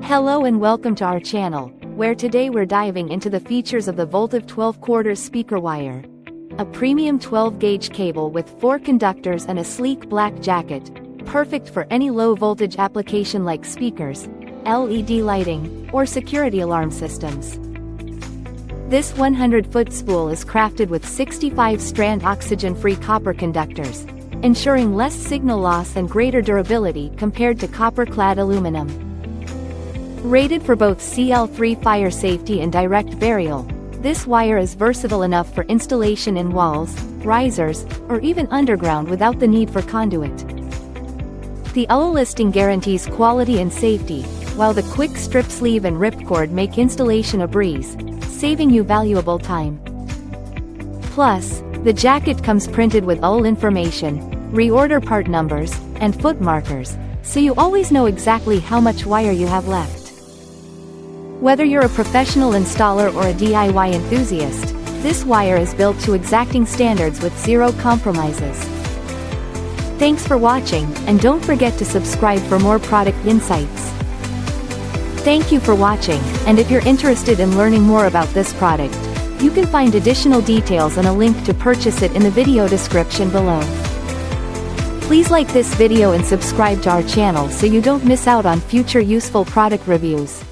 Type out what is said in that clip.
Hello and welcome to our channel, where today we're diving into the features of the Voltive 12/4 speaker wire. A premium 12-gauge cable with 4 conductors and a sleek black jacket, perfect for any low-voltage application like speakers, LED lighting, or security alarm systems. This 100-foot spool is crafted with 65-strand oxygen-free copper conductors, ensuring less signal loss and greater durability compared to copper-clad aluminum. Rated for both CL3 fire safety and direct burial, this wire is versatile enough for installation in walls, risers, or even underground without the need for conduit. The UL listing guarantees quality and safety, while the quick strip sleeve and ripcord make installation a breeze, saving you valuable time. Plus, the jacket comes printed with UL information, reorder part numbers, and foot markers, so you always know exactly how much wire you have left. Whether you're a professional installer or a DIY enthusiast, this wire is built to exacting standards with zero compromises. Thanks for watching, and don't forget to subscribe for more product insights. Thank you for watching, and if you're interested in learning more about this product, you can find additional details and a link to purchase it in the video description below. Please like this video and subscribe to our channel so you don't miss out on future useful product reviews.